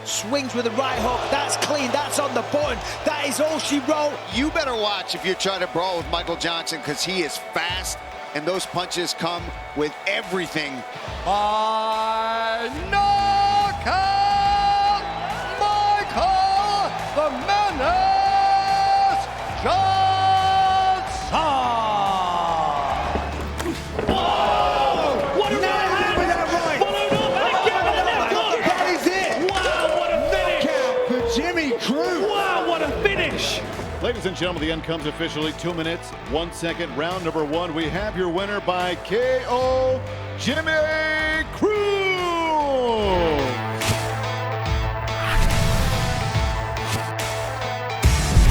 swings with the right hook. That's clean. That's on the button. That is all she wrote. You better watch if you're trying to brawl with Michael Johnson, because he is fast, and those punches come with everything. By knockout, Michael the Menace Johnson. Jimmy Crute. Wow, what a finish! Ladies and gentlemen, the end comes officially. 2 minutes, 1 second. Round number one. We have your winner by KO, Jimmy Crute.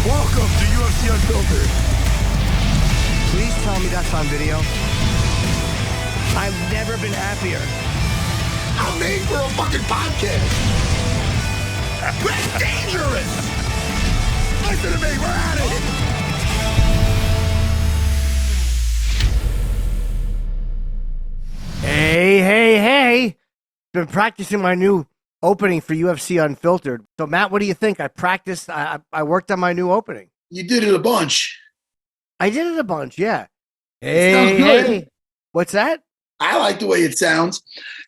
Welcome to UFC Unfiltered. Please tell me that's on video. I've never been happier. I'm made for a fucking podcast. We're dangerous! Listen to me, we're at it! Hey. Been practicing my new opening for UFC Unfiltered. So, Matt, what do you think? I practiced, I worked on my new opening. You did it a bunch. I did it a bunch, yeah. Sounds good. Hey. What's that? I like the way it sounds.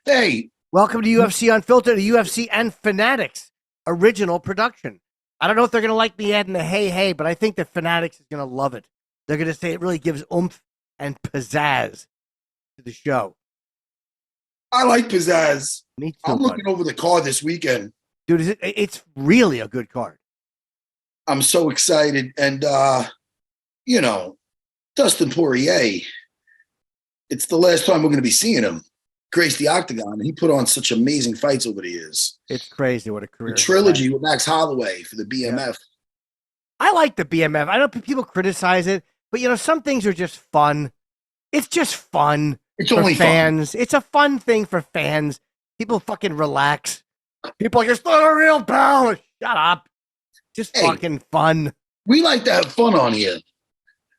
Hey. Welcome to UFC Unfiltered, the UFC and Fanatics original production. I don't know if they're going to like me adding the hey, but I think the Fanatics is going to love it. They're going to say it really gives oomph and pizzazz to the show. I like pizzazz. Me too, I'm buddy. looking over the card this weekend. Dude, it's really a good card. I'm so excited. And, Dustin Poirier, it's the last time we're going to be seeing him grace the octagon. And he put on such amazing fights over the years. It's crazy what a career. The trilogy with Max Holloway for the BMF. Yeah. I like the BMF. I know people criticize it, but some things are just fun. It's just fun. It's for only fans. It's a fun thing for fans. People fucking relax. People are just not a real bout. Shut up. Just fucking fun. We like to have fun on here.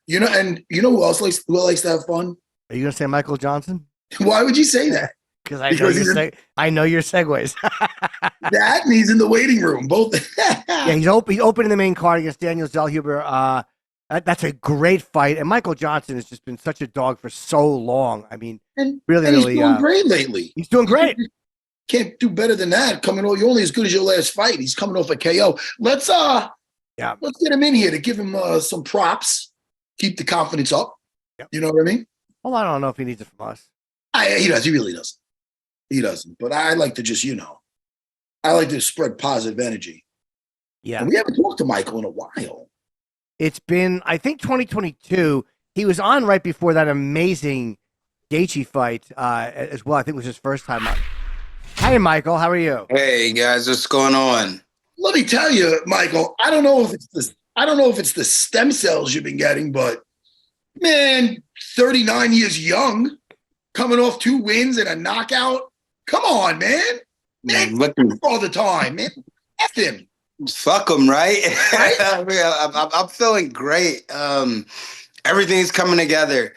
And you know who else likes to have fun? Are you gonna say Michael Johnson? Why would you say that? Because I know your segues. That and he's in the waiting room. Both. Yeah, he's opening the main card against Daniel Zellhuber. That's a great fight. And Michael Johnson has just been such a dog for so long. I mean, really, he's doing great lately. He's doing great. Can't do better than that. You're only as good as your last fight. He's coming off a KO. Let's get him in here to give him some props. Keep the confidence up. Yep. You know what I mean? Well, I don't know if he needs it from us. He does. He really doesn't. He doesn't. But I like to just, I like to spread positive energy. Yeah. And we haven't talked to Michael in a while. It's been, I think, 2022. He was on right before that amazing Gaethje fight as well. I think it was his first time on. Hi, Michael. How are you? Hey, guys. What's going on? Let me tell you, Michael, I don't know if it's the stem cells you've been getting, but man, 39 years young, coming off 2 wins and a knockout. Come on, man. Man, all the time, man. F him. Fuck him, right? Right? I'm feeling great. Everything's coming together.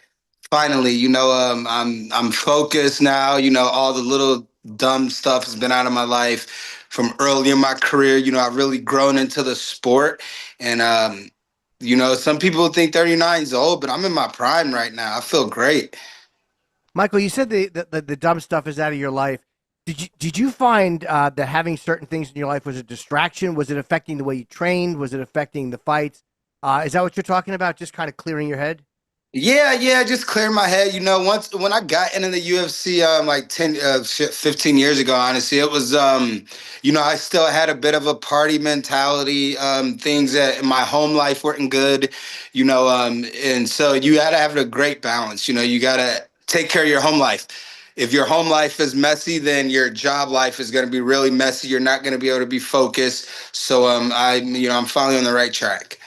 Finally, I'm focused now. All the little dumb stuff has been out of my life from early in my career. I've really grown into the sport. And, some people think 39 is old, but I'm in my prime right now. I feel great. Michael, you said the dumb stuff is out of your life. Did you find that having certain things in your life was a distraction? Was it affecting the way you trained? Was it affecting the fights? Is that what you're talking about? Just kind of clearing your head? Yeah, just clearing my head. When I got into the UFC 15 years ago, honestly, it was, I still had a bit of a party mentality, things that in my home life weren't good, and so you got to have a great balance. You got to take care of your home life. If your home life is messy, then your job life is going to be really messy. You're not going to be able to be focused. So I'm finally on the right track.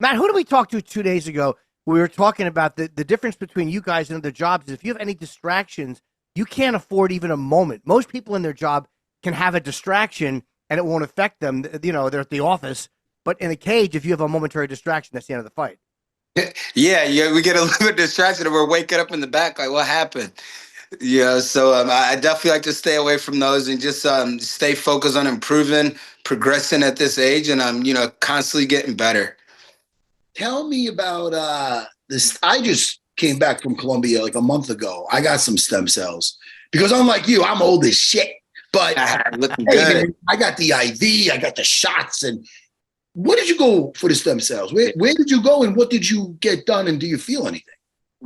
Matt, who did we talk to 2 days ago? We were talking about the difference between you guys and other jobs is if you have any distractions, you can't afford even a moment. Most people in their job can have a distraction and it won't affect them. They're at the office. But in a cage, if you have a momentary distraction, that's the end of the fight. Yeah, we get a little bit distracted and we're waking up in the back like, what happened? Yeah, so I definitely like to stay away from those and just stay focused on improving, progressing at this age, and constantly getting better. Tell me about this. I just came back from Colombia like a month ago. I got some stem cells because unlike you, I'm old as shit. But Looking hey, good. man, I got the IV, I got the shots. And where did you go for the stem cells? Where did you go and what did you get done? And do you feel anything?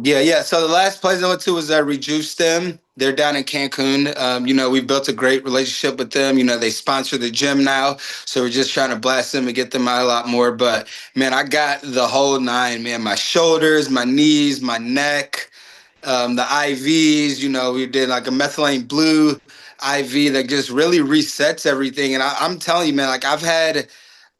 Yeah. So the last place I went to was Rejuice Them. They're down in Cancun. We've built a great relationship with them. They sponsor the gym now. So we're just trying to blast them and get them out a lot more. But, man, I got the whole nine, man. My shoulders, my knees, my neck, the IVs. We did like a methylene blue IV that just really resets everything. And I'm telling you, man, like I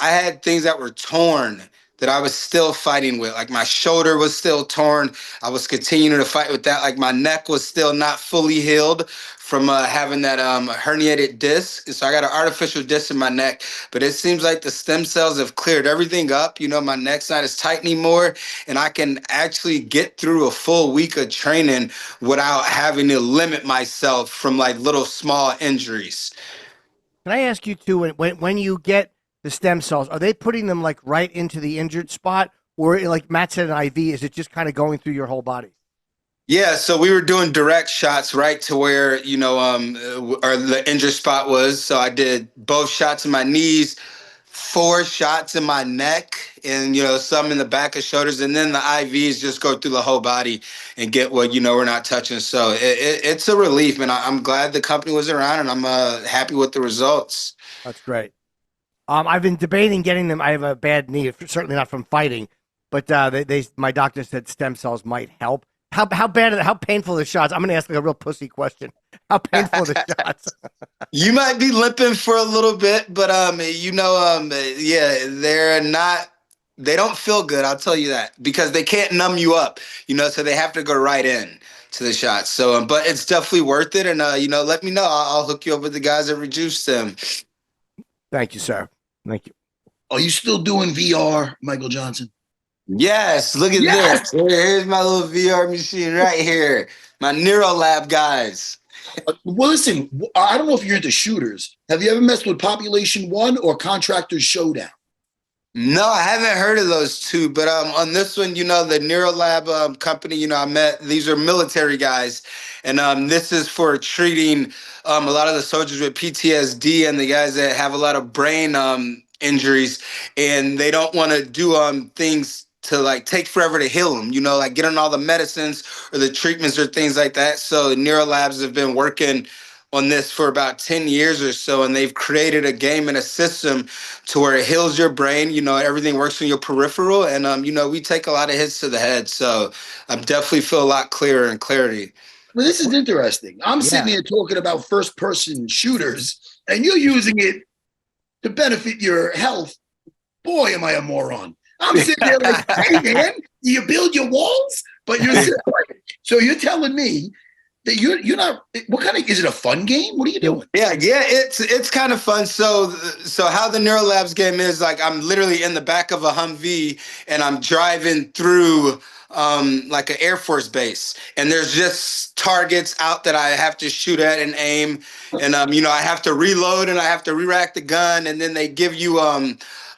had things that were torn that I was still fighting with. Like my shoulder was still torn. I was continuing to fight with that. Like my neck was still not fully healed from having that herniated disc. So I got an artificial disc in my neck, but it seems like the stem cells have cleared everything up. My neck's not as tight anymore, and I can actually get through a full week of training without having to limit myself from like little small injuries. Can I ask you too, when you get the stem cells, are they putting them like right into the injured spot, or like Matt said, an IV? Is it just kind of going through your whole body? Yeah, so we were doing direct shots right to where, or the injured spot was. So I did both shots in my knees, 4 shots in my neck, and, some in the back of shoulders. And then the IVs just go through the whole body and get what, we're not touching. So it's a relief, man. I'm glad the company was around, and I'm happy with the results. That's great. I've been debating getting them. I have a bad knee, certainly not from fighting, but my doctor said stem cells might help. How bad are how painful are the shots? I'm going to ask like a real pussy question. How painful are the shots? You might be limping for a little bit, but yeah, they don't feel good. I'll tell you that, because they can't numb you up, so they have to go right in to the shots. So, but it's definitely worth it. And, let me know. I'll hook you up with the guys that reduce them. Thank you, sir. Thank you. Are you still doing VR, Michael Johnson? Yes, look at this. Here's my little VR machine right here. My NeuroLab guys. Well, listen, I don't know if you're into shooters. Have you ever messed with Population 1 or Contractors Showdown? No, I haven't heard of those two, but on this one, the NeuroLab company, I met, these are military guys, and this is for treating a lot of the soldiers with PTSD and the guys that have a lot of brain injuries, and they don't want to do things to like take forever to heal them, like get on all the medicines or the treatments or things like that. So NeuroLabs have been working on this for about 10 years or so, and they've created a game and a system to where it heals your brain. Everything works in your peripheral, and we take a lot of hits to the head, so I definitely feel a lot clearer and clarity. Well, this is interesting. I'm sitting here talking about first-person shooters, and you're using it to benefit your health. Boy, am I a moron. I'm sitting there like, hey, man, you build your walls? But you're so you're telling me that you're not. What kind of, is it a fun game? What are you doing? Yeah, it's kind of fun. So how the NeuroLabs game is, like, I'm literally in the back of a Humvee and I'm driving through like an Air Force base, and there's just targets out that I have to shoot at and aim, and I have to reload and I have to re-rack the gun, and then they give you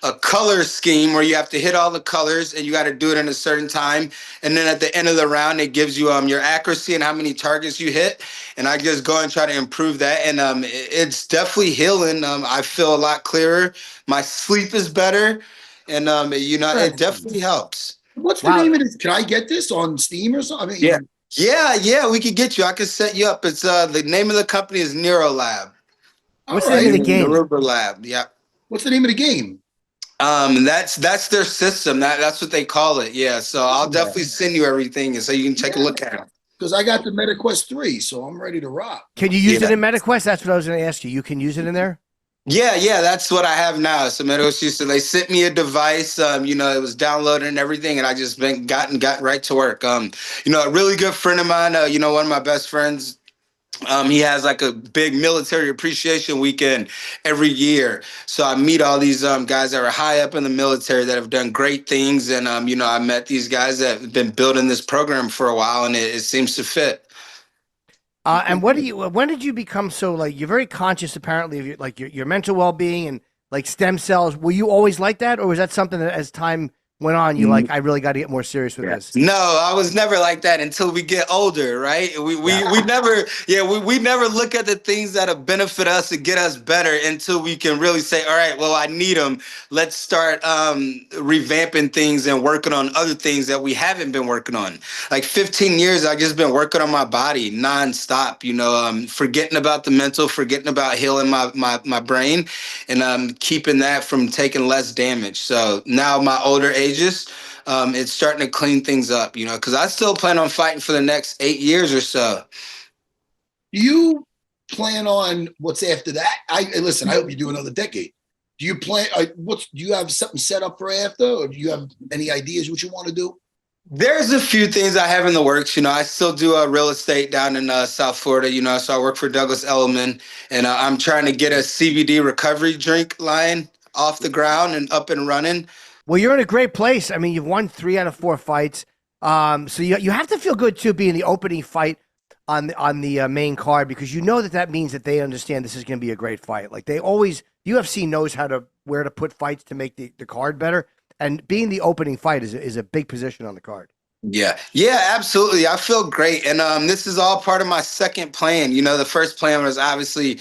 a color scheme where you have to hit all the colors and you got to do it in a certain time. And then at the end of the round, it gives you your accuracy and how many targets you hit. And I just go and try to improve that. And it's definitely healing. I feel a lot clearer. My sleep is better. And, it definitely helps. What's the name of this? Can I get this on Steam or something? Yeah, we could get you. I could set you up. It's the name of the company is NeuroLab. What's the name of the game? NeuroLab, yeah. What's the name of the game? That's their system. That's what they call it. Yeah. So I'll definitely send you everything, and so you can take a look at it. Because I got the MetaQuest 3, so I'm ready to rock. Can you use it in MetaQuest? That's what I was going to ask you. You can use it in there? Yeah, that's what I have now. So MetaQuest, so they sent me a device. It was downloaded and everything, and I just gotten right to work. A really good friend of mine. One of my best friends. He has like a big military appreciation weekend every year. So I meet all these guys that are high up in the military that have done great things. And, I met these guys that have been building this program for a while, and it seems to fit. And when did you become so, like, you're very conscious apparently of your mental well-being and like stem cells? Were you always like that, or was that something that as time went on, you like, I really got to get more serious with this? No, I was never like that until we get older, right? We never look at the things that'll benefit us and get us better until we can really say, all right, well, I need them. Let's start revamping things and working on other things that we haven't been working on. Like 15 years, I've just been working on my body nonstop, forgetting about the mental, forgetting about healing my brain, and keeping that from taking less damage. So now my older ages, it's starting to clean things up, because I still plan on fighting for the next 8 years or so. Do you plan on what's after that? Listen, I hope you do another decade. Do you plan? Do you have something set up for after, or do you have any ideas what you want to do? There's a few things I have in the works. I still do real estate down in South Florida. So I work for Douglas Elliman, and I'm trying to get a CBD recovery drink line off the ground and up and running. Well, you're in a great place. I mean, you've won 3 out of 4 fights. So you have to feel good too, being the opening fight on the main card, because that means that they understand this is going to be a great fight. Like UFC knows where to put fights to make the card better, and being the opening fight is a big position on the card. Yeah, absolutely. I feel great. And this is all part of my second plan. The first plan was obviously,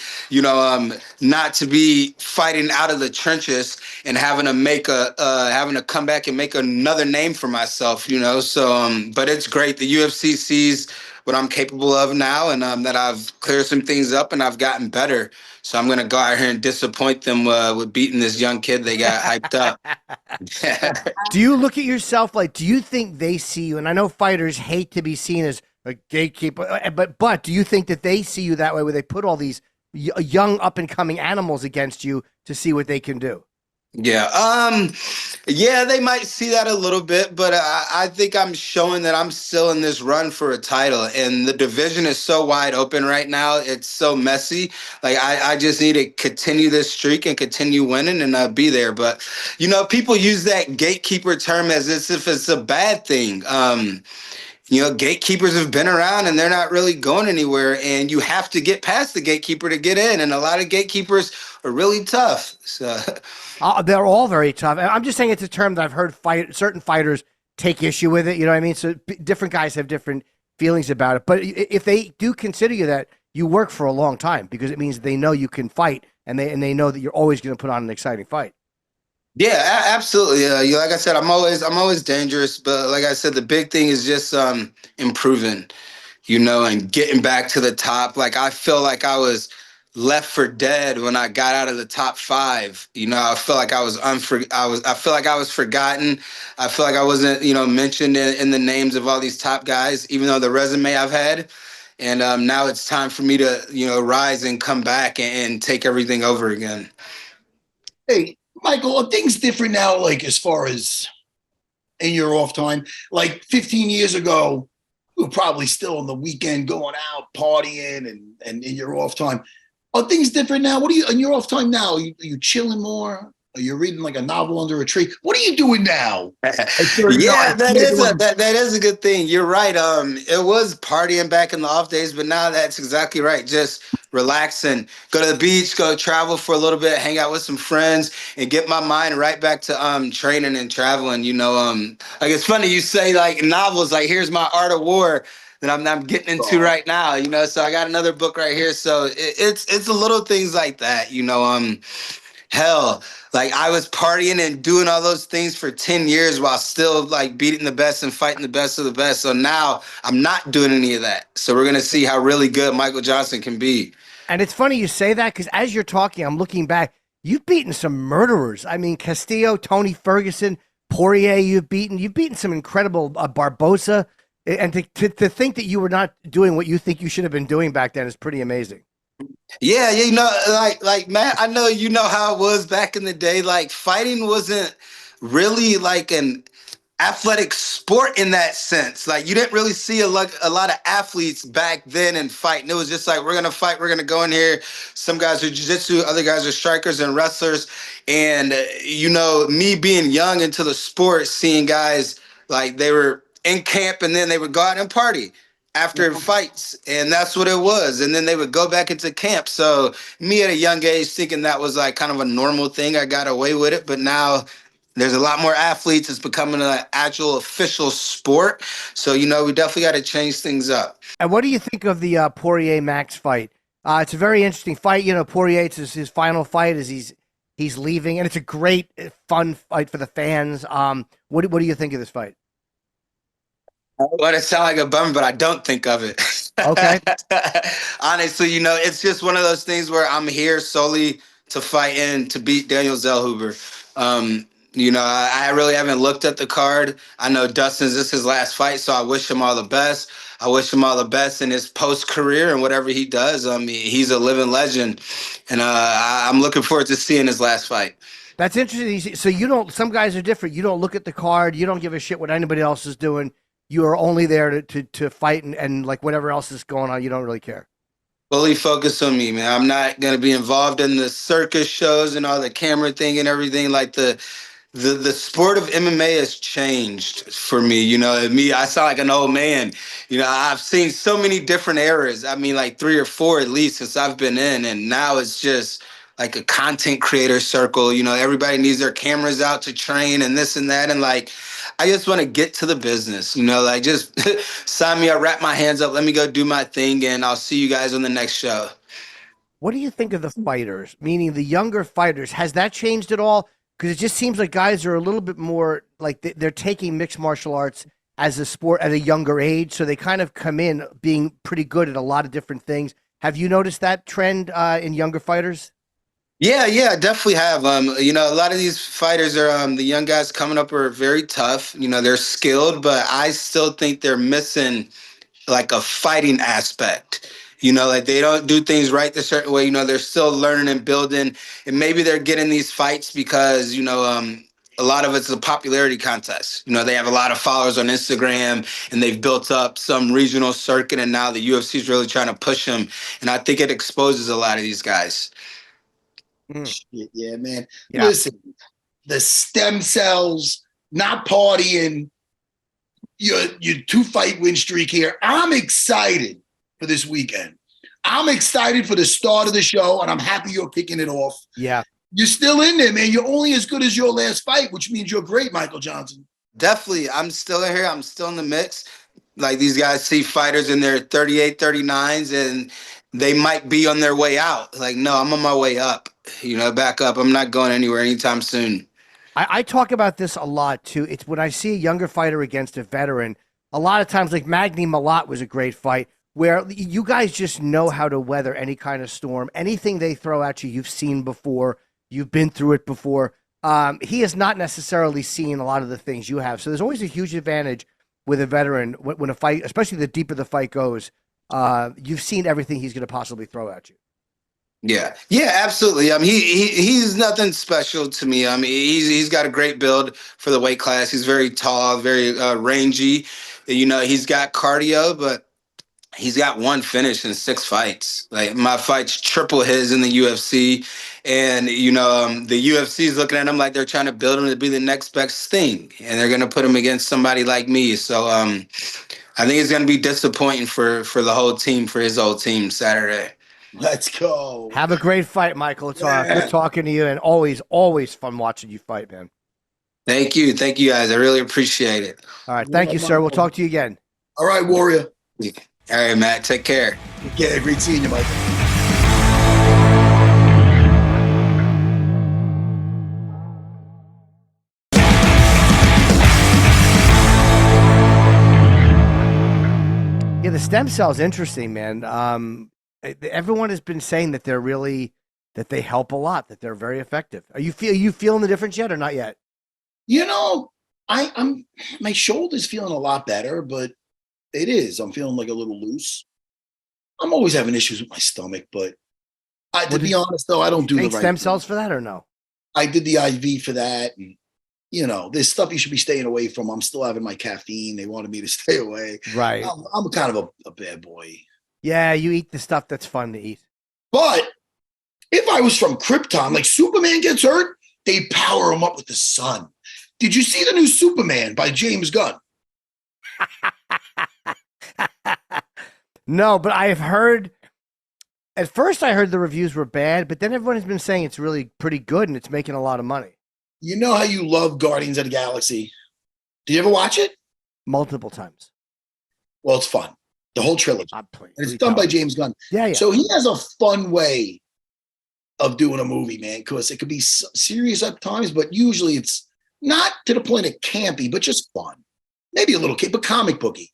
not to be fighting out of the trenches and having to come back and make another name for myself, So, but it's great. The UFC sees what I'm capable of now, and that I've cleared some things up and I've gotten better. So I'm going to go out here and disappoint them with beating this young kid they got hyped up. Do you look at yourself do you think they see you? And I know fighters hate to be seen as a gatekeeper, but do you think that they see you that way, where they put all these young up and coming animals against you to see what they can do? Yeah, they might see that a little bit, but I think I'm showing that I'm still in this run for a title, and the division is so wide open right now. It's so messy. Like I just need to continue this streak and continue winning and be there. But people use that gatekeeper term as if it's a bad thing. Gatekeepers have been around and they're not really going anywhere, and you have to get past the gatekeeper to get in. And a lot of gatekeepers are really tough. So. They're all very tough. I'm just saying it's a term that I've heard certain fighters take issue with it. You know what I mean? So different guys have different feelings about it. But if they do consider you that, you work for a long time, because it means they know you can fight, and they know that you're always going to put on an exciting fight. Yeah, absolutely. Like I said, I'm always dangerous. But like I said, the big thing is just improving, and getting back to the top. Like I feel like I was left for dead when I got out of the top 5. I feel like I was I feel like I was forgotten. I feel like I wasn't, mentioned in the names of all these top guys, even though the resume I've had. And now it's time for me to, rise and come back and take everything over again. Hey, Michael, are things different now, like as far as in your off time? Like 15 years ago, we were probably still on the weekend going out, partying, and in your off time. Are things different now? What are you in your off time now? Are you chilling more? Are you reading like a novel under a tree? What are you doing now? Yeah, that is a good thing. You're right. It was partying back in the off days, but now that's exactly right. Just relaxing, go to the beach, go travel for a little bit, hang out with some friends, and get my mind right back to training and traveling. Like it's funny you say like novels. Like here's my Art of War that I'm getting into right now, so I got another book right here. So it's the little things like that, hell, like I was partying and doing all those things for 10 years while still like beating the best and fighting the best of the best. So now I'm not doing any of that. So we're going to see how really good Michael Johnson can be. And it's funny you say that, because as you're talking, I'm looking back, you've beaten some murderers. I mean, Castillo, Tony Ferguson, Poirier, you've beaten some incredible Barbosa. And to think that you were not doing what you think you should have been doing back then is pretty amazing. Yeah, like Matt, I know how it was back in the day. Like fighting wasn't really like an athletic sport in that sense. Like you didn't really see a lot of athletes back then and fighting. It was just like, we're gonna fight, we're gonna go in here. Some guys are jiu-jitsu, other guys are strikers and wrestlers. And me being young into the sport, seeing guys like they were in camp and then they would go out and party. after fights, and that's what it was. And then they would go back into camp. So me at a young age thinking that was like kind of a normal thing, I got away with it. But now there's a lot more athletes. It's becoming an actual official sport. So, we definitely got to change things up. And what do you think of the Poirier Max fight? It's a very interesting fight. Poirier, it's his final fight as he's leaving, and it's a great, fun fight for the fans. What do you think of this fight? I want to sound like a bummer, but I don't think of it. Okay. Honestly, it's just one of those things where I'm here solely to fight and to beat Daniel Zellhuber. I really haven't looked at the card. I know this is his last fight, so I wish him all the best. I wish him all the best in his post-career and whatever he does. I mean, he's a living legend, and I'm looking forward to seeing his last fight. That's interesting. So some guys are different. You don't look at the card. You don't give a shit what anybody else is doing. You are only there to fight and like whatever else is going on, you don't really care. Fully focus on me, man. I'm not going to be involved in the circus shows and all the camera thing and everything. Like the sport of MMA has changed for me. I sound like an old man. I've seen so many different eras. I mean, like 3 or 4 at least since I've been in. And now it's just like a content creator circle. Everybody needs their cameras out to train and this and that. And like, I just want to get to the business, just sign me up, wrap my hands up, let me go do my thing, and I'll see you guys on the next show. What do you think of the fighters, meaning the younger fighters? Has that changed at all? Because it just seems like guys are a little bit more like they're taking mixed martial arts as a sport at a younger age, so they kind of come in being pretty good at a lot of different things. Have you noticed that trend in younger fighters? Yeah, definitely have. A lot of these fighters are the young guys coming up are very tough. They're skilled, but I still think they're missing like a fighting aspect. Like they don't do things right the certain way. They're still learning and building, and maybe they're getting these fights because a lot of it's a popularity contest. They have a lot of followers on Instagram, and they've built up some regional circuit, and now the UFC is really trying to push them, and I think it exposes a lot of these guys. Shit, yeah, man. Yeah. Listen, the stem cells, not partying, your 2-fight win streak here. I'm excited for this weekend. I'm excited for the start of the show, and I'm happy you're kicking it off. Yeah. You're still in there, man. You're only as good as your last fight, which means you're great, Michael Johnson. Definitely. I'm still in here. I'm still in the mix. Like these guys see fighters in their 38, 39s, and they might be on their way out. Like, no, I'm on my way up. Back up. I'm not going anywhere anytime soon. I talk about this a lot too. It's when I see a younger fighter against a veteran, a lot of times like Magny Malat was a great fight where you guys just know how to weather any kind of storm. Anything they throw at you, you've seen before. You've been through it before. He has not necessarily seen a lot of the things you have. So there's always a huge advantage with a veteran when a fight, especially the deeper the fight goes, you've seen everything he's going to possibly throw at you. Yeah, absolutely. I mean, he's nothing special to me. I mean, he's got a great build for the weight class. He's very tall, very rangy. He's got cardio, but he's got 1 finish in 6 fights. Like my fight's triple his in the UFC, and the UFC is looking at him like they're trying to build him to be the next best thing, and they're gonna put him against somebody like me. So I think it's gonna be disappointing for the whole team, for his whole team Saturday. Let's go. Have a great fight, Michael. It's good talking to you, and always fun watching you fight, man. Thank you guys. I really appreciate it. All right, thank you, sir. We'll talk to you again. All right, Warrior. All right, Matt. Take care. Yeah, great seeing you, Michael. Yeah, the stem cells interesting, man. Everyone has been saying that that they help a lot, that there very effective. Are you feeling the difference yet or not yet? I'm my shoulder's feeling a lot better, but I'm feeling like a little loose. I'm always having issues with my stomach, but to be honest though, I don't do the right stem cells for that or no? I did the IV for that, and there's stuff you should be staying away from. I'm still having my caffeine. They wanted me to stay away. Right. I'm kind of a bad boy. Yeah, you eat the stuff that's fun to eat. But if I was from Krypton, like Superman gets hurt, they power him up with the sun. Did you see the new Superman by James Gunn? No, but I have heard. At first, I heard the reviews were bad, but then everyone has been saying it's really pretty good and it's making a lot of money. You know how you love Guardians of the Galaxy? Do you ever watch it? Multiple times. Well, it's fun. The whole trilogy. And it's done by James Gunn. Yeah. So he has a fun way of doing a movie, man, because it could be serious at times, but usually it's not to the point of campy, but just fun. Maybe a little but comic booky.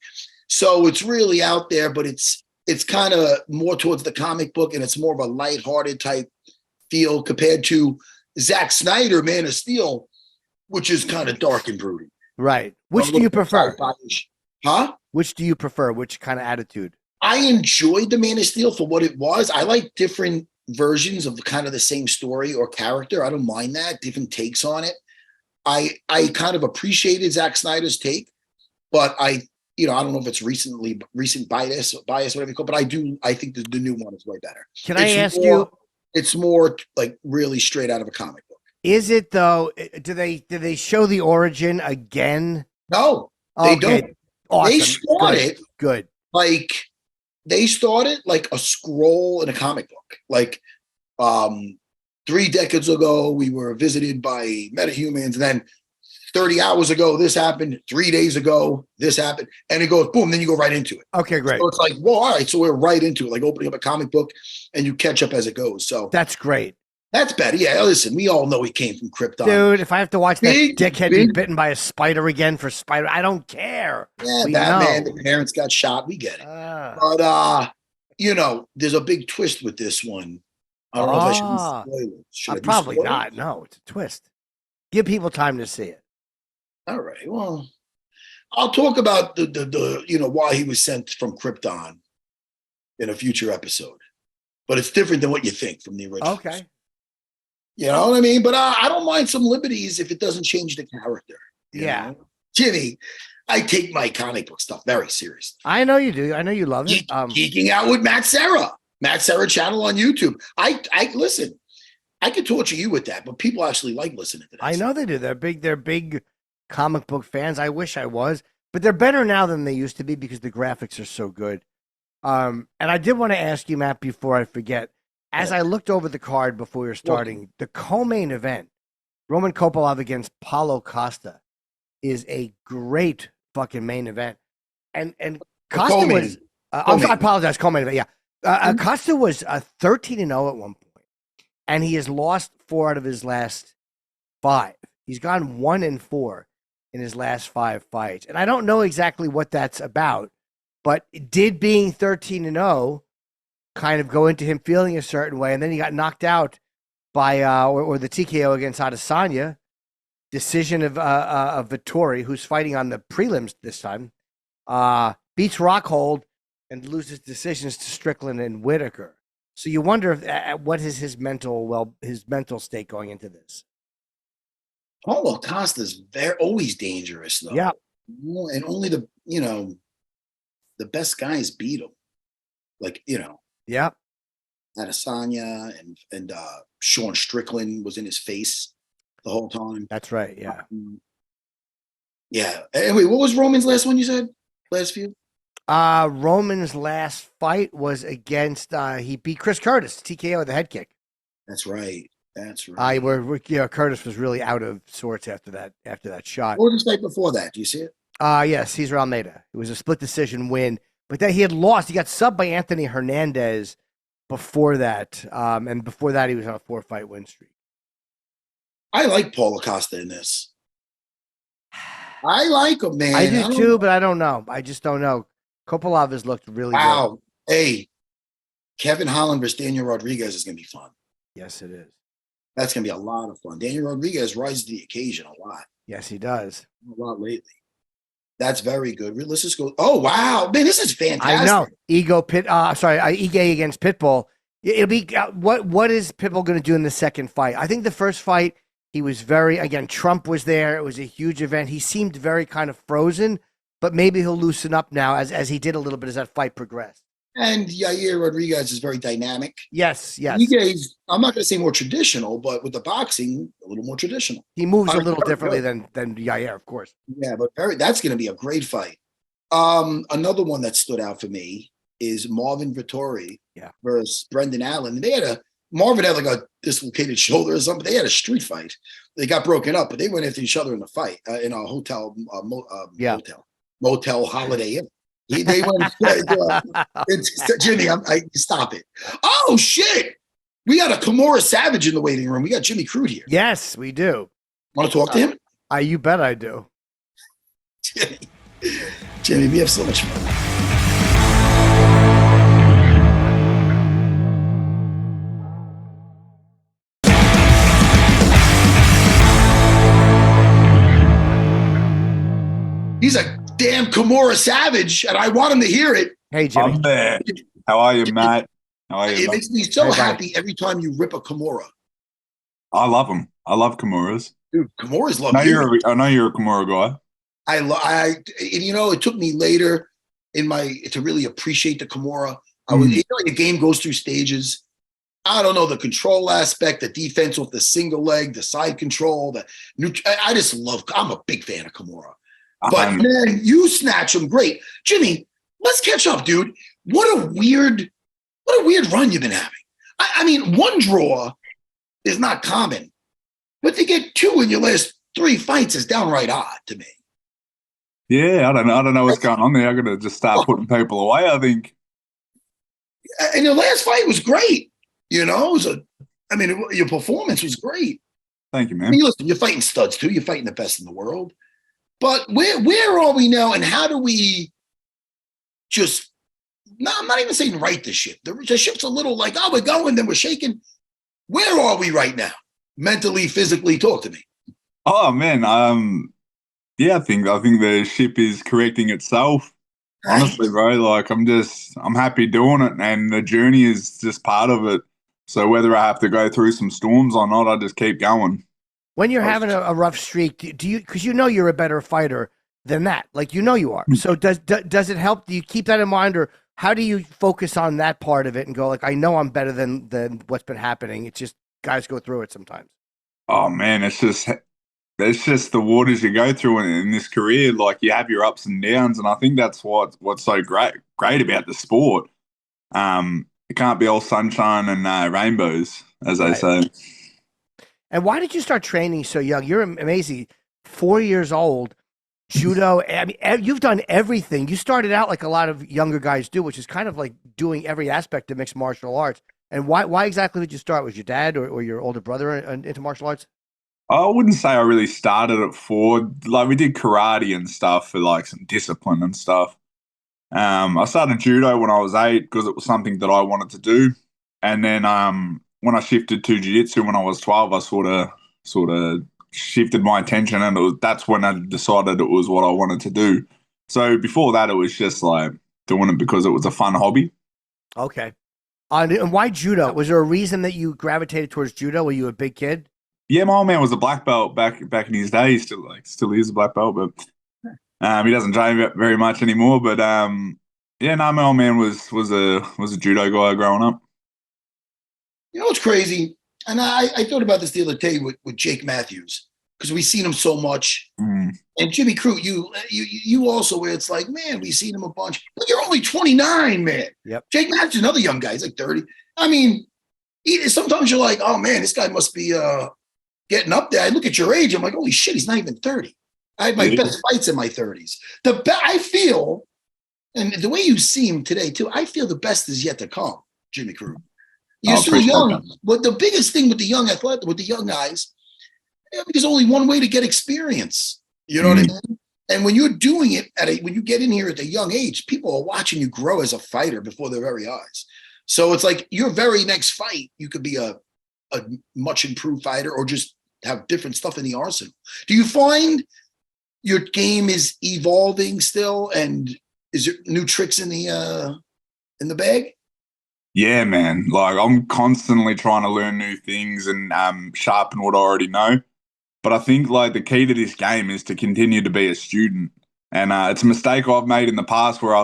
So it's really out there, but it's kind of more towards the comic book, and it's more of a lighthearted type feel compared to Zack Snyder, Man of Steel, which is kind of dark and brooding. Right. Which do you prefer? Huh? Which do you prefer? Which kind of attitude? I enjoyed the Man of Steel for what it was. I like different versions of kind of the same story or character. I don't mind that. Different takes on it. I kind of appreciated Zack Snyder's take, but I don't know if it's recent bias, whatever you call it, but I think the new one is way better. Can I ask you? It's more like really straight out of a comic book. Is it though? Do they show the origin again? No, they don't. Awesome. They started good. Like they started like a scroll in a comic book. Like 3 decades ago, we were visited by metahumans, and then 30 hours ago, this happened. 3 days ago, this happened. And it goes, boom, then you go right into it. Okay, great. So it's like, well, all right, so we're right into it, like opening up a comic book, and you catch up as it goes. So that's great. That's better. Yeah, listen, we all know he came from Krypton. Dude, if I have to watch that dickhead be bitten by a spider again for spider, I don't care. Yeah, Batman, the parents got shot. We get it. But, there's a big twist with this one. I don't know if I should be spoiled. Should I be probably spoiled? not. No, it's a twist. Give people time to see it. All right. Well, I'll talk about the why he was sent from Krypton in a future episode. But it's different than what you think from the original. Okay. You know what I mean? But I don't mind some liberties if it doesn't change the character. You know? Jimmy, I take my comic book stuff very seriously. I know you do. I know you love it. Geeking out with Matt Serra channel on YouTube. I listen. I could torture you with that, but people actually like listening to that. I know they do. They're big comic book fans. I wish I was, but they're better now than they used to be because the graphics are so good. And I did want to ask you, Matt, before I forget. As I looked over the card before we were starting, the co-main event, Roman Kopylov against Paulo Costa, is a great fucking main event. And Costa was, I apologize, co-main event, yeah. Costa was 13-0 at one point, and he has lost 4 out of his last 5. He's gone 1-4 in his last 5 fights. And I don't know exactly what that's about, but did being 13-0 kind of go into him feeling a certain way, and then he got knocked out by or the TKO against Adesanya, decision of Vettori, who's fighting on the prelims this time, beats Rockhold and loses decisions to Strickland and Whitaker. So you wonder what is his mental state going into this. Paulo Costa's always dangerous though. Yeah, and only the best guys beat him. Yeah. Adesanya and Sean Strickland was in his face the whole time. That's right. Yeah. Yeah. Anyway, what was Roman's last one you said? Last few? Roman's last fight was against he beat Chris Curtis, TKO with the head kick. That's right. That's right. Curtis was really out of sorts after that shot. What was the fight before that? Do you see it? Yes, Cesar Almeida. It was a split decision win. But then he had lost. He got subbed by Anthony Hernandez before that. And before that, he was on a 4-fight win streak. I like Paulo Costa in this. I like him, man. I do too, but I don't know. I just don't know. Kopylov has looked really good. Hey, Kevin Holland versus Daniel Rodriguez is going to be fun. Yes, it is. That's going to be a lot of fun. Daniel Rodriguez rises to the occasion a lot. Yes, he does. A lot lately. That's very good. Let's just go. Oh, wow. Man, this is fantastic. I know. Ige against Pitbull. It'll be what is Pitbull going to do in the second fight? I think the first fight, he was Trump was there. It was a huge event. He seemed very kind of frozen, but maybe he'll loosen up now as he did a little bit as that fight progressed. And Yair Rodriguez is very dynamic. Yes. Ige's, I'm not going to say more traditional, but with the boxing, a little more traditional. He moves a little differently than Yair, of course. Yeah, but that's going to be a great fight. Another one that stood out for me is Marvin Vittori Yeah. versus Brendan Allen. And Marvin had like a dislocated shoulder or something. They had a street fight. They got broken up, but they went after each other in a fight in a hotel, motel Holiday Inn. They went. Jimmy, stop it. Oh shit! We got a Kimura Savage in the waiting room. We got Jimmy Crute here. Yes, we do. Want to talk to him? You bet I do. Jimmy, we have so much fun. He's a damn Kimura Savage, and I want him to hear it. Hey, Jimmy. I'm there. How are you, Matt? How are you? It makes me so happy every time you rip a Kimura. I love them. I love Kimuras. Dude, Kimuras love you. I know you're a Kimura guy. And it took me later to really appreciate the Kimura. The game goes through stages. I don't know, the control aspect, the defense with the single leg, the side control, I'm a big fan of Kimura. But man, you snatch them great. Jimmy, let's catch up, dude. What a weird run you've been having. I mean, one draw is not common, but to get 2 in your last 3 fights is downright odd to me. Yeah, I don't know what's going on there. I'm gonna just start putting people away, I think. And your last fight was great. You know, your performance was great. Thank you, man. Listen, you're fighting studs too. You're fighting the best in the world. But where are we now, and how do we just? No, I'm not even saying right the ship. The ship's a little like, we're going, then we're shaking. Where are we right now? Mentally, physically, talk to me. Oh man, I think the ship is correcting itself. Honestly, bro, like I'm happy doing it, and the journey is just part of it. So whether I have to go through some storms or not, I just keep going. When you're having a rough streak, do you, because you know you're a better fighter than that, like you are. So does it help? Do you keep that in mind, or how do you focus on that part of it and go like, I know I'm better than what's been happening? It's just guys go through it sometimes. Oh man, it's just the waters you go through in this career. Like you have your ups and downs, and I think that's what's so great about the sport. It can't be all sunshine and rainbows, as they say. And why did you start training so young? You're amazing. 4 years old, judo. I mean, you've done everything. You started out like a lot of younger guys do, which is kind of like doing every aspect of mixed martial arts. And why exactly did you start? Was your dad or your older brother into martial arts? I wouldn't say I really started at 4. Like we did karate and stuff for like some discipline and stuff. I started judo when I was 8 because it was something that I wanted to do. And then when I shifted to jiu-jitsu when I was 12, I sort of shifted my attention, and that's when I decided it was what I wanted to do. So before that, it was just like doing it because it was a fun hobby. Okay. And why judo? Was there a reason that you gravitated towards judo? Were you a big kid? Yeah, my old man was a black belt back in his day. He still is a black belt, but he doesn't train very much anymore. But my old man was a judo guy growing up. You know what's crazy? And I thought about this the other day with Jake Matthews, because we've seen him so much. And Jimmy Crute, you also, where it's like, man, we've seen him a bunch. But you're only 29, man. Yep. Jake Matthews, another young guy, he's like 30. I mean, sometimes you're like, oh man, this guy must be getting up there. I look at your age, I'm like, holy shit, he's not even 30. I had my best fights in my 30s. I feel, and the way you see him today too, I feel the best is yet to come, Jimmy Crute. You're so young, but the biggest thing with the young athlete, with the young guys, there's only one way to get experience. You know what I mean? And when you're doing it when you get in here at a young age, people are watching you grow as a fighter before their very eyes. So it's like your very next fight, you could be a much improved fighter or just have different stuff in the arsenal. Do you find your game is evolving still, and is there new tricks in the bag? Yeah, man. Like I'm constantly trying to learn new things and sharpen what I already know. But I think like the key to this game is to continue to be a student. And it's a mistake I've made in the past where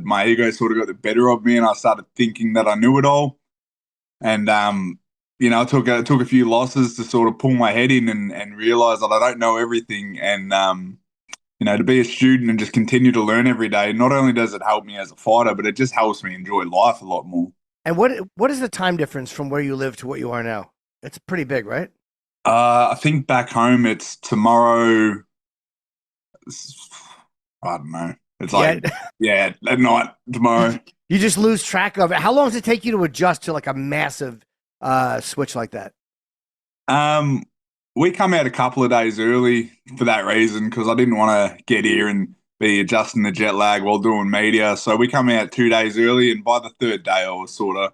my ego sort of got the better of me, and I started thinking that I knew it all. And I took a few losses to sort of pull my head in and realize that I don't know everything. And to be a student and just continue to learn every day. Not only does it help me as a fighter, but it just helps me enjoy life a lot more. And what is the time difference from where you live to what you are now? It's pretty big, right? I think back home it's tomorrow. I don't know. It's like, at night tomorrow. You just lose track of it. How long does it take you to adjust to like a massive switch like that? We come out a couple of days early for that reason, because I didn't want to get here and be adjusting the jet lag while doing media. So we come out 2 days early, and by the third day I was sort of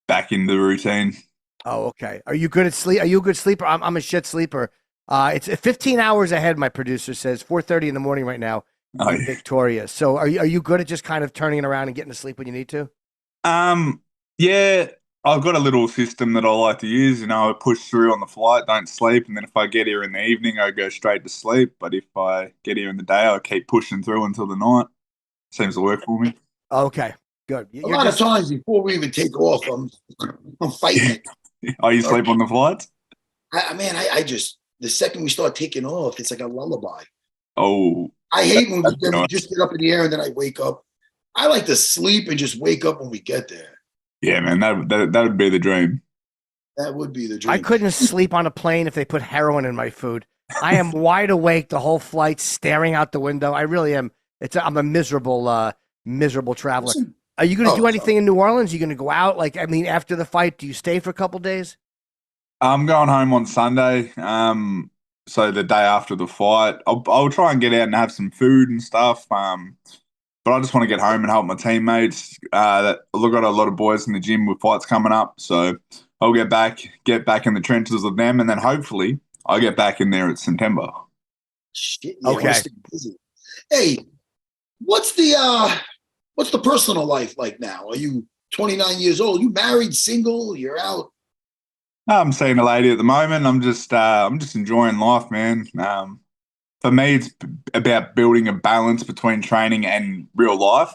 back in the routine. Oh, okay. Are you good at sleep? Are you a good sleeper? I'm a shit sleeper. It's 15 hours ahead, my producer says. 4:30 in the morning right now in Victoria. So are you good at just kind of turning it around and getting to sleep when you need to? Yeah, I've got a little system that I like to use. I push through on the flight, don't sleep, and then if I get here in the evening, I go straight to sleep. But if I get here in the day, I keep pushing through until the night. Seems to work for me. Okay, good. A lot of times before we even take off, I'm fighting it. You sleep on the flights? I just, the second we start taking off, it's like a lullaby. Oh. I hate when we just get up in the air and then I wake up. I like to sleep and just wake up when we get there. Yeah, man, that would be the dream. That would be the dream. I couldn't sleep on a plane if they put heroin in my food. I am wide awake the whole flight, staring out the window. I really am. I'm a miserable traveler. Listen, are you going to do anything in New Orleans? Are you going to go out? After the fight, do you stay for a couple days? I'm going home on Sunday. So the day after the fight, I'll try and get out and have some food and stuff. But I just want to get home and help my teammates. I've got a lot of boys in the gym with fights coming up, so I'll get back in the trenches with them, and then hopefully I'll get back in there at September. Shit, yeah, okay. Hey, what's the personal life like now? Are you 29 years old? You married, single? You're out? I'm seeing a lady at the moment. I'm just enjoying life, man. For me, it's about building a balance between training and real life.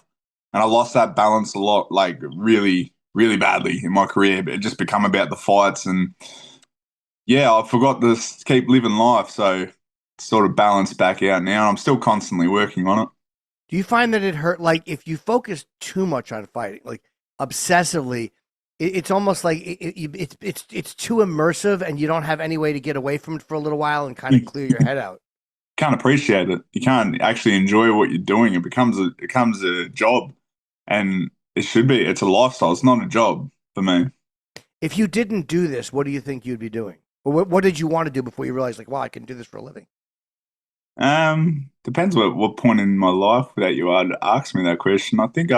And I lost that balance a lot, like really, really badly in my career. But it just become about the fights. And yeah, I forgot to keep living life. So it's sort of balanced back out now. And I'm still constantly working on it. Do you find that it hurt? Like if you focus too much on fighting, like obsessively, it's almost like it's too immersive and you don't have any way to get away from it for a little while and kind of clear your head out. Can't appreciate it. You can't actually enjoy what you're doing. It becomes a job, and it should be. It's a lifestyle. It's not a job for me. If you didn't do this, what do you think you'd be doing? Or what did you want to do before you realized, like, wow, I can do this for a living? Depends what point in my life that you would ask me that question. I think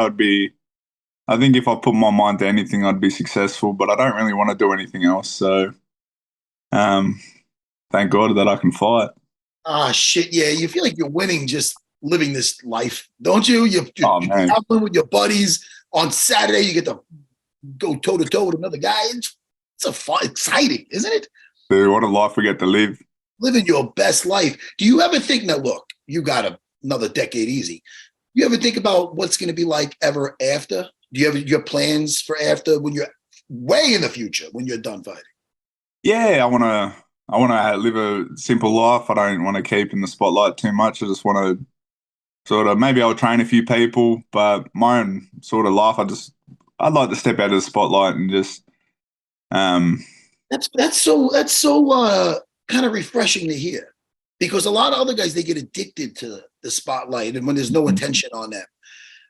if I put my mind to anything, I'd be successful, but I don't really want to do anything else. So, thank God that I can fight. Ah, shit, yeah. You feel like you're winning just living this life, don't you? You're traveling with your buddies. On Saturday, you get to go toe-to-toe with another guy. It's exciting, isn't it? Dude, what a life we get to live. Living your best life. Do you ever think, now look, you got another decade easy. You ever think about what's going to be like ever after? Do you have your plans for after, when you're way in the future, when you're done fighting? Yeah, I want to live a simple life. I don't want to keep in the spotlight too much. I just want to sort of, maybe I'll train a few people, but my own sort of life, I'd like to step out of the spotlight and just. That's so kind of refreshing to hear, because a lot of other guys, they get addicted to the spotlight and when there's no attention on them.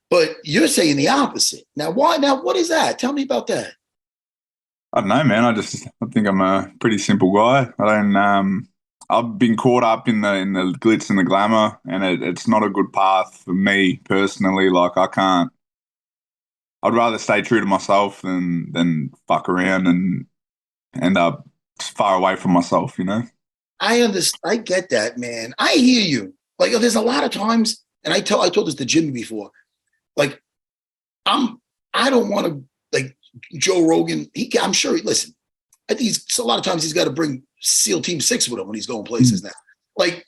But you're saying the opposite. Now, why? Now, what is that? Tell me about that. I don't know, man. I think I'm a pretty simple guy. I've been caught up in the glitz and the glamour, and it's not a good path for me personally. Like I'd rather stay true to myself than fuck around and end up far away from myself, you know? I understand. I get that, man. I hear you. Like, there's a lot of times, and I told this to Jimmy before, like, I don't want to, like, Joe Rogan, I'm sure, listen, I think a lot of times he's got to bring SEAL Team 6 with him when he's going places now. Like,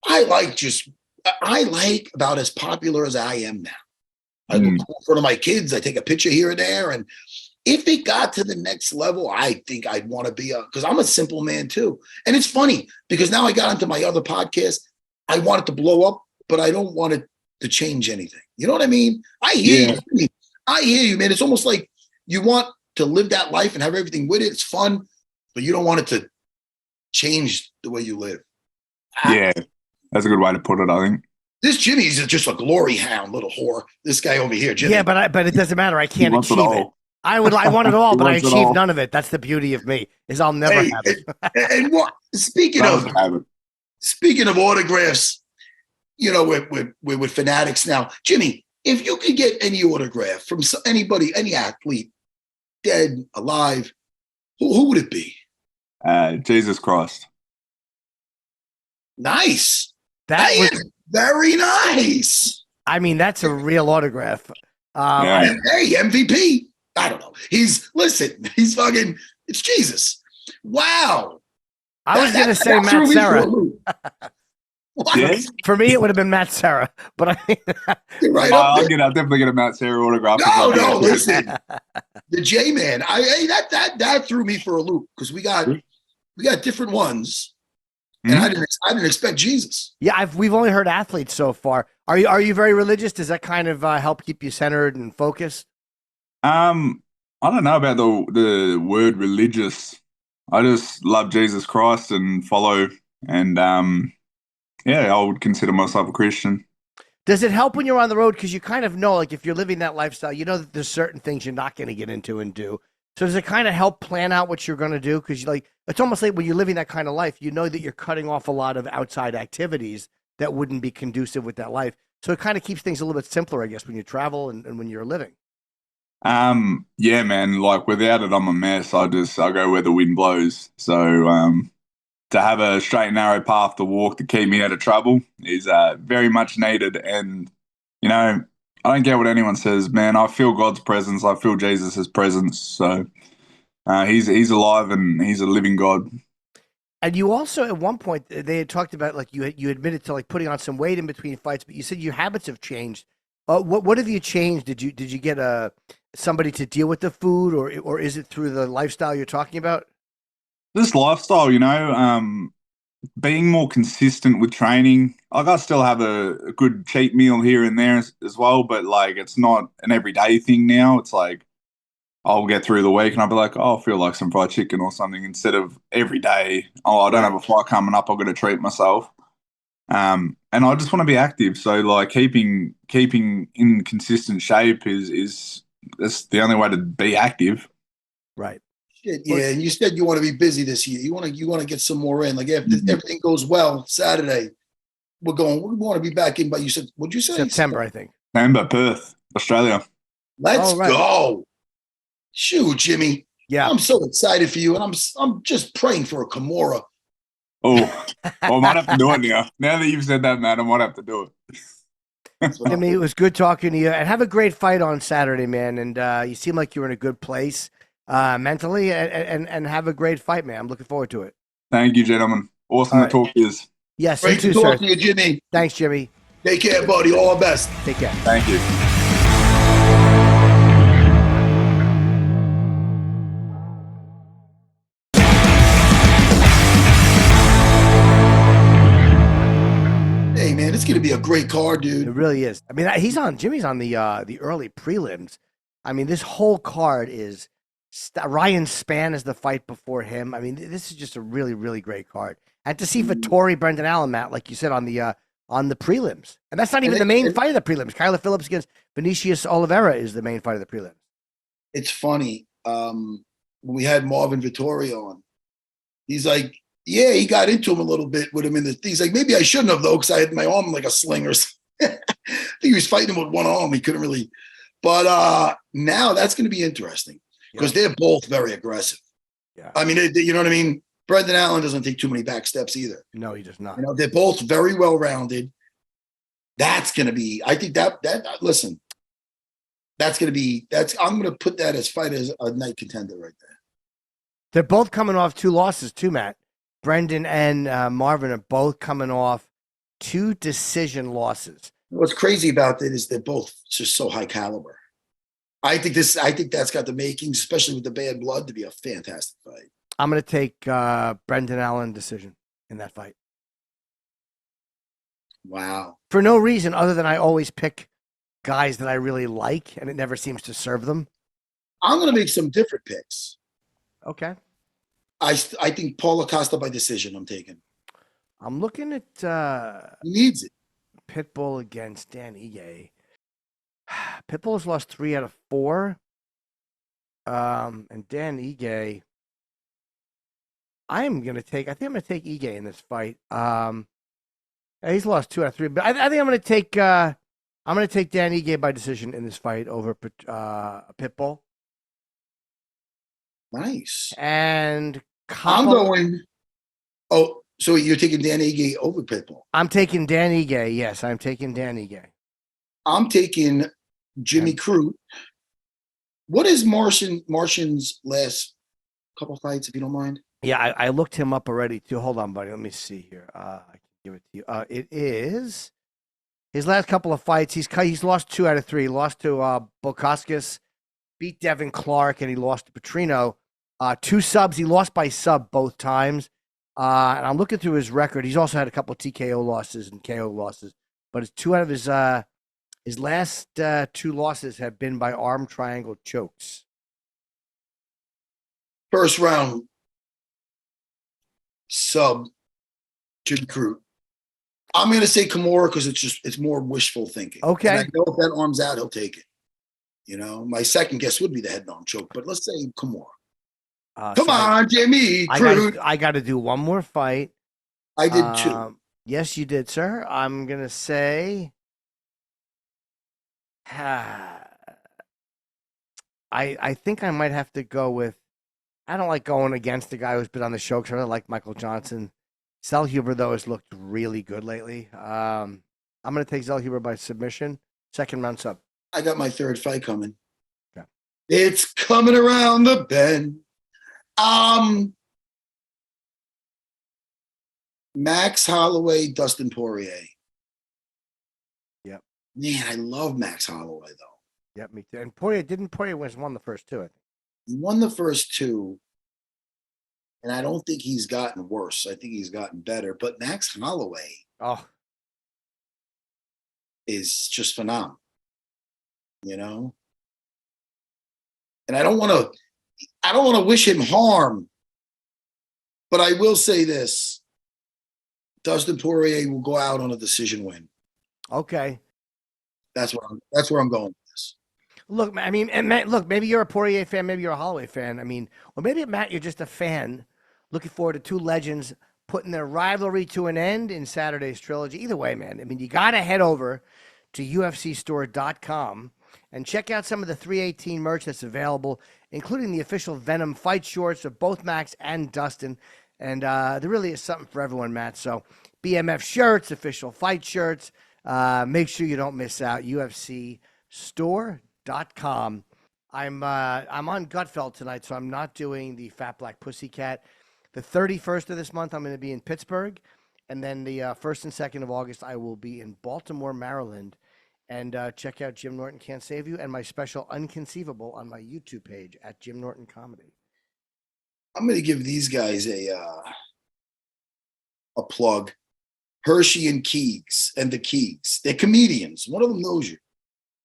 I like about as popular as I am now. I look cool in front of my kids. I take a picture here and there. And if it got to the next level, I think I'd want to be because I'm a simple man too. And it's funny because now I got into my other podcast. I wanted to blow up but I don't want it to change anything. You know what I mean? I hear you. I hear you, man. It's almost like you want to live that life and have everything with it. It's fun, but you don't want it to change the way you live. Yeah, that's a good way to put it, I think. This Jimmy's just a glory hound, little whore. This guy over here, Jimmy. Yeah, but it doesn't matter. I can't achieve it. I want it all, but I achieve none of it. That's the beauty of me, is I'll never have it. And what? Speaking of autographs, you know, we're with fanatics now. Jimmy, if you could get any autograph from anybody, any athlete, dead, alive, who would it be? Jesus Christ. Nice. That is very nice. I mean, that's a real autograph. Hey, MVP. I don't know. He's fucking, it's Jesus. Wow. I was going to say Matt Serra. For me, it would have been Matt Serra, but I mean, I'll definitely get a Matt Serra autograph. No, listen, the J-Man. That threw me for a loop because we got different ones, and I didn't expect Jesus. Yeah, we've only heard athletes so far. Are you very religious? Does that kind of help keep you centered and focused? I don't know about the word religious. I just love Jesus Christ and follow, and I would consider myself a Christian. Does it help when you're on the road? Because you kind of know, like, if you're living that lifestyle, you know that there's certain things you're not going to get into and do. So does it kind of help plan out what you're going to do? Because it's almost like when you're living that kind of life, you know that you're cutting off a lot of outside activities that wouldn't be conducive with that life. So it kind of keeps things a little bit simpler, I guess, when you travel and when you're living. Yeah, man. Like, without it, I'm a mess. I go where the wind blows. So to have a straight and narrow path to walk to keep me out of trouble is very much needed. And you know, I don't care what anyone says, man. I feel God's presence. I feel Jesus' presence. So he's alive and he's a living God. And you also, at one point, they had talked about, like, you admitted to, like, putting on some weight in between fights, but you said your habits have changed. What have you changed? Did you get somebody to deal with the food, or is it through the lifestyle you're talking about? This lifestyle, you know, being more consistent with training. Like, I still have a good cheat meal here and there as well, but like, it's not an everyday thing now. It's like, I'll get through the week and I'll be like, oh, I feel like some fried chicken or something, instead of every day, I don't have a fight coming up, I've got to treat myself. And I just want to be active. So like, keeping in consistent shape is that's the only way to be active. Right. Shit, yeah, and you said you want to be busy this year. You want to get some more in. Like, if everything goes well, Saturday, we want to be back in. But you said, what'd you say? September, I think. September, Perth, Australia. Let's go. Shoot, Jimmy. Yeah, I'm so excited for you, and I'm just praying for a Kimura. Oh, I might have to do it now. Now that you've said that, man, I might have to do it. Jimmy, it was good talking to you, and have a great fight on Saturday, man. And you seem like you're in a good place mentally, and have a great fight, man. I'm looking forward to it. Thank you, gentlemen. Awesome to talk to you. Yes, great to talk to you, Jimmy. Thanks, Jimmy. Take care, buddy. All the best. Take care. Thank you. Hey, man, it's going to be a great card, dude. It really is. I mean, Jimmy's on the early prelims. I mean, this whole card is Ryan Spann is the fight before him. I mean, this is just a really, really great card. And to see Vettori, Brendan Allen, Matt, like you said, on the prelims. And that's not even the main fight of the prelims. Kyler Phillips against Vinicius Oliveira is the main fight of the prelims. It's funny. When we had Marvin Vettori on, he's like, yeah, he got into him a little bit with him in the. He's like, maybe I shouldn't have, though, because I had my arm like a sling or something. I think he was fighting him with one arm. He couldn't really. But now that's going to be interesting because they're both very aggressive. Yeah. I mean, you know what I mean? Brendan Allen doesn't take too many back steps either. No, he does not. You know, they're both very well rounded. That's going to be. I think that listen. That's going to be. I'm going to put that as fight as a night contender right there. They're both coming off 2 losses too, Matt. Brendan and Marvin are both coming off 2 decision losses. What's crazy about that is they're both just so high caliber. I think that's got the makings, especially with the bad blood, to be a fantastic fight. I'm going to take Brendan Allen decision in that fight. Wow. For no reason other than I always pick guys that I really like, and it never seems to serve them. I'm going to make some different picks. Okay. I think Paul Acosta by decision. I'm taking. I'm looking at He needs it. Pitbull against Dan Ige. Pitbull has lost 3 out of 4. And Dan Ige, I think I'm going to take Ige in this fight. He's lost 2 out of 3, but I think I'm going to take Dan Ige by decision in this fight over Pitbull. Nice. And I'm going. Oh, so you're taking Dan Ige over Pitbull? I'm taking Dan Ige. Yes, I'm taking Dan Ige. I'm taking Jimmy Crute. What is Marcin's last couple fights, if you don't mind? Yeah, I looked him up already too. Hold on, buddy. Let me see here. I can give it to you. It is his last couple of fights. He's lost 2 out of 3. He lost to Bukauskas, beat Devin Clark, and he lost to Prachnio. 2 subs. He lost by sub both times. And I'm looking through his record. He's also had a couple of TKO losses and KO losses, but it's 2 out of his last 2 losses have been by arm triangle chokes. First round sub Jimmy Crute. I'm going to say Kimura because it's more wishful thinking. Okay. And I know if that arm's out, he'll take it. You know, my second guess would be the head arm choke, but let's say Kimura. Come on, Jimmy Crute. I got to do one more fight. I did 2. Yes, you did, sir. I'm going to say I think I might have to go with I don't like going against the guy who's been on the show because I really like Michael Johnson. Zellhuber, though, has looked really good lately. I'm going to take Zellhuber by submission. Second round sub. I got my third fight coming. Okay. It's coming around the bend. Max Holloway, Dustin Poirier. Yep. Man, I love Max Holloway, though. Yep, me too. And Poirier won the first 2, I think. He won the first 2, and I don't think he's gotten worse. I think he's gotten better. But Max Holloway is just phenomenal, you know? And I don't want to wish him harm, but I will say this. Dustin Poirier will go out on a decision win. Okay. That's where I'm going with this. Look, I mean, and Matt, look, maybe you're a Poirier fan, maybe you're a Holloway fan. I mean, or maybe, Matt, you're just a fan looking forward to 2 legends putting their rivalry to an end in Saturday's trilogy. Either way, man, I mean, you got to head over to UFCstore.com and check out some of the 318 merch that's available, including the official Venom fight shorts of both Max and Dustin. And there really is something for everyone, Matt. So BMF shirts, official fight shirts. Make sure you don't miss out. UFCstore.com. I'm on Gutfeld tonight, so I'm not doing the Fat Black Pussycat. The 31st of this month, I'm going to be in Pittsburgh. And then the 1st and 2nd of August, I will be in Baltimore, Maryland. And check out Jim Norton Can't Save You and my special Unconceivable on my YouTube page at Jim Norton Comedy. I'm going to give these guys a plug. Hershey and Keegs and the Keegs. They're comedians. One of them knows you.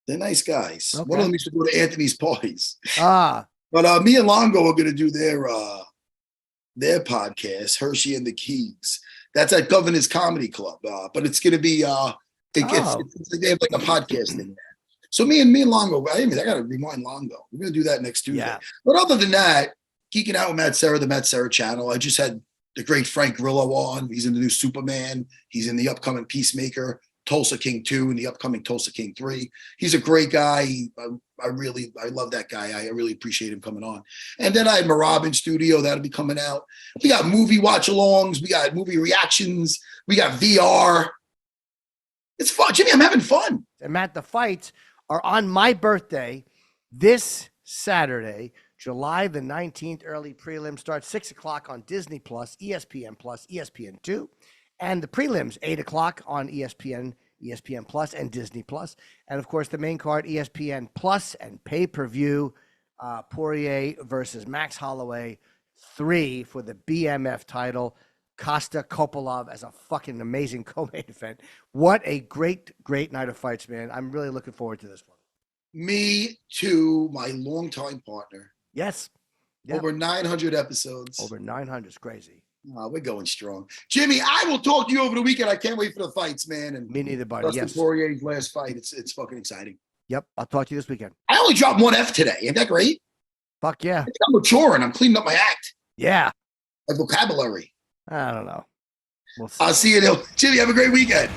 They're nice guys. Okay. One of them used to go to Anthony's parties. But me and Longo are going to do their podcast, Hershey and the Keegs. That's at Governor's Comedy Club. But it's going to be they have like a podcast thing there. So me and Longo, I got to remind Longo. We're going to do that next Tuesday. Yeah. But other than that, geeking out with Matt Serra, the Matt Serra channel. I just had the great Frank Grillo on. He's in the new Superman. He's in the upcoming Peacemaker, Tulsa King 2, and the upcoming Tulsa King 3. He's a great guy. I love that guy. I really appreciate him coming on. And then I had Marab in studio. That'll be coming out. We got movie watch-alongs. We got movie reactions. We got VR. It's fun. Jimmy, I'm having fun. And Matt, the fights are on my birthday this Saturday, July the 19th. Early prelim starts 6 o'clock on Disney Plus, ESPN Plus, ESPN2, and the prelims 8 o'clock on ESPN, ESPN Plus, and Disney Plus, and of course the main card ESPN Plus and pay-per-view. Poirier versus Max Holloway 3 for the BMF title. Costa Kopolov as a fucking amazing co-main event. What a great night of fights, man. I'm really looking forward to this one. Me too, my longtime partner. Yes. Yep. Over 900 episodes. Over 900 is crazy. We're going strong. Jimmy, I will talk to you over the weekend. I can't wait for the fights, man. And me neither, buddy. Dustin Yes. Poirier's last fight. It's fucking exciting. Yep. I'll talk to you this weekend. I only dropped one F today. Ain't that great? Fuck yeah. I'm maturing. I'm cleaning up my act. Yeah. My vocabulary. I don't know. We'll see. I'll see you, Jimmy. Have a great weekend.